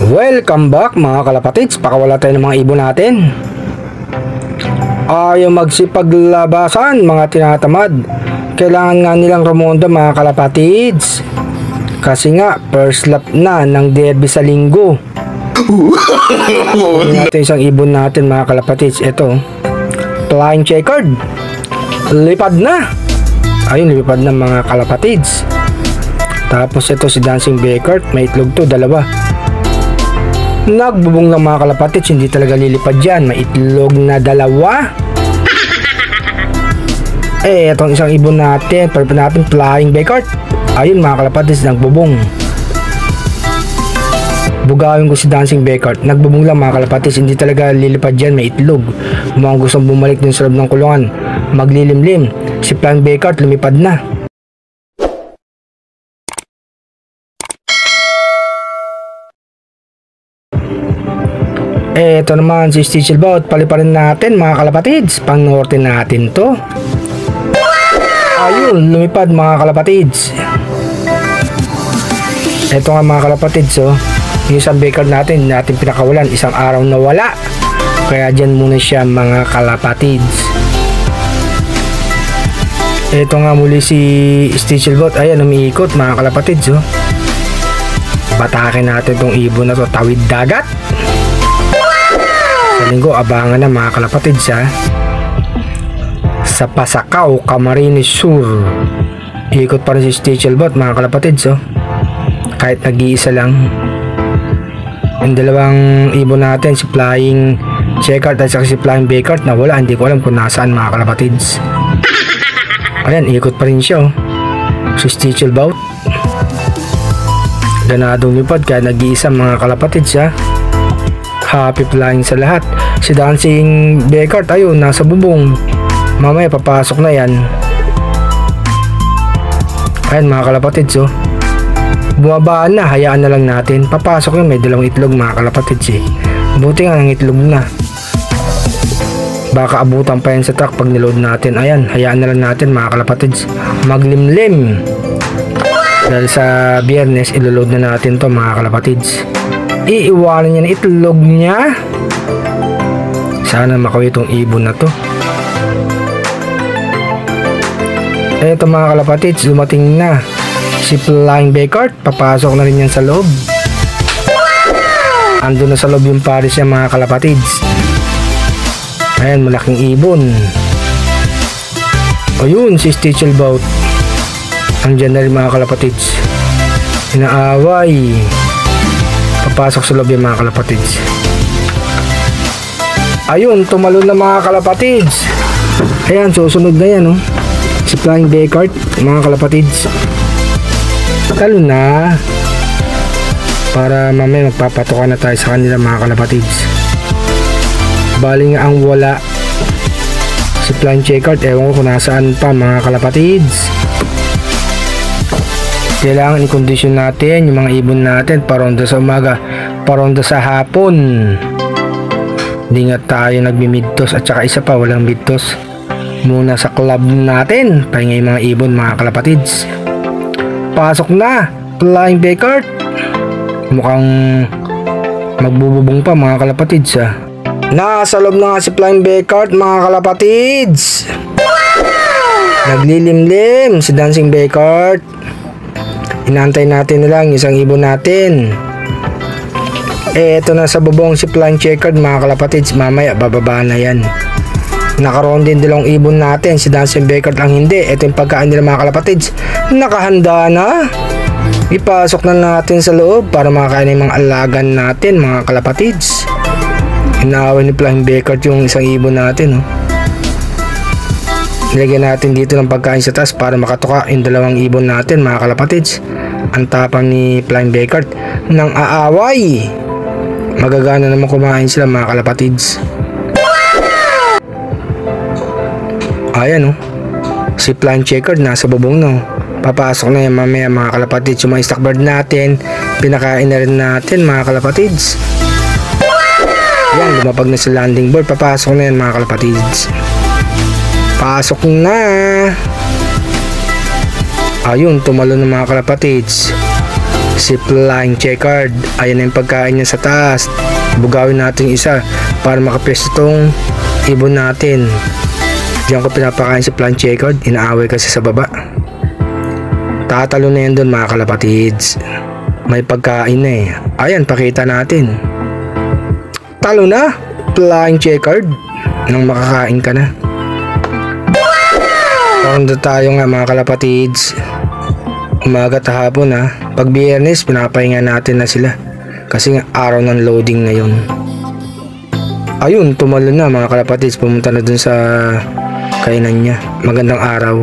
Welcome back mga kalapatids. Pakawala tayo ng mga ibon natin. Ayaw magsipaglabasan mga tinatamad. Kailangan nga nilang rumonda mga kalapatids. Kasi nga first lap na ng derby sa linggo. Hindi natin isang ibon natin mga kalapatids. Ito Flying Checkered. Lipad na. Ayun, lipad na mga kalapatids. Tapos ito si Dancing Beckert. May itlog to, dalawa. Nagbubong lang mga kalapatids, hindi talaga lilipad yan. May itlog na dalawa. Itong isang ibon natin, pwede natin Flying Beckert. Ayun mga kalapatids, nagbubong. Bugawin ko si Dancing Beckert. Nagbubong lang mga kalapatids, hindi talaga lilipad yan. May itlog. Mga gustong bumalik dun sa loob ng kulungan, maglilimlim. Si Flying Beckert lumipad na. Ito naman si Stichelbot. Paliparin natin mga kalapatids. Pang norte natin to. Ayun, lumipad mga kalapatids. Ito nga mga kalapatids, oh. Yung isang Beckert natin pinakawalan. Isang araw na wala. Kaya dyan muna siya mga kalapatids. Ito nga muli si Stichelbot. Ayan, umiikot mga kalapatids, oh. Batakin natin tong ibon na to. Tawid dagat. Sa linggo, abangan na mga kalapatids, ha. Sa Pasakaw, Camarines Sur. Ikot pa rin si Stichelbot mga kalapatids, oh. Kahit nag-iisa lang. Yung dalawang ibon natin, si Flying Checkered at si Flying Beckert, na wala. Hindi ko alam kung nasaan mga kalapatids. Ayan, ikot pa rin siya, oh. Si Stichelbot. Ganadong lipad kaya nag-iisa mga kalapatids, ha. Happy flying sa lahat. Si Dancing Beckert, ayun, nasa bubong. Mamaya papasok na yan. Ayan mga kalapatids, oh. Bumabaan na, hayaan na lang natin. Papasok yun, may dalawang itlog mga kalapatids, eh. Buti nga ng itlog na. Baka abutan pa yan sa truck pag niload natin. Ayan, hayaan na lang natin mga kalapatids. Maglimlim. Dahil sa Biyernes, iloload na natin to mga kalapatids. Iiwanan niya na itlog niya. Sana makawin itong ibon na to. Eto mga kalapatids, dumating na si Flying Beckert. Papasok na rin yan sa loob. Ando na sa loob yung pares niya mga kalapatids. Ayan, malaking ibon. Ayun, si Stichelbot. Andyan na rin mga kalapatids. Inaaway. Papasok sa loob yung mga kalapatids. Ayun, tumalon na mga kalapatids. Ayan, susunod na yan, oh. Si Flying Beckert, mga kalapatids. Talon na. Para mamaya magpapatokan na tayo sa kanila mga kalapatids. Bali nga ang wala si Flying Checkered. Ewan ko kung nasaan pa mga kalapatids. Kailangan i-condition natin yung mga ibon natin. Paronda sa umaga, paronda sa hapon. Hindi nga tayo nagmi-midtoss. At saka isa pa, walang midtoss muna sa club natin. Pahinga yung mga ibon mga kalapatids. Pasok na Flying Beckert. Mukhang magbububong pa mga kalapatids, ha. Nasa loob na nga si Flying Beckert mga kalapatids. Naglilimlim si Dancing Beckert. Inantay natin na lang isang ibon natin. Eto na sa bubong si Flying Checkered mga kalapatids. Mamaya bababa na yan. Nakaroon din dalawang ibon natin. Si Dancing Beckert lang hindi. Eto yung pagkain nila mga kalapatids. Nakahanda na. Ipasok na natin sa loob para makakain yung mga alagan natin mga kalapatids. Inaaway ni Flying Beckert yung isang ibon natin, oh. Nilagyan natin dito ng pagkain sa taas para makatuka yung dalawang ibon natin mga kalapatids. Ang tapang ni Flying Beckert nang aaway. Magagana naman kumain sila mga kalapatids. Ayan, oh. Si Flying Checkered nasa bubong, no. Papasok na yan mamaya mga kalapatids. Yung mga stockbird natin, pinakain na rin natin mga kalapatids. Yan, lumapag na sa landing board. Papasok na yan mga kalapatids. Pasok na. Ayun, tumalo ng mga kalapatids. Si Flying Checkered. Ayan na yung pagkain niya sa taas. Bugawin natin yung isa para makapesto tong ibon natin. Diyan ko pinapakain si Flying Checkered. Inaaway kasi sa baba. Tatalo na yan doon mga kalapatids. May pagkain na eh. Ayan, pakita natin. Talo na, Flying Checkered. Nang makakain ka na. Wow! Tayo nga mga kalapatids. Umaga at hapon ha. Pag Biyernes, pinapahinga natin na sila. Kasi nga araw ng loading ngayon. Ayun, tumalo na mga kalapatids. Pumunta na dun sa kainan niya. Magandang araw.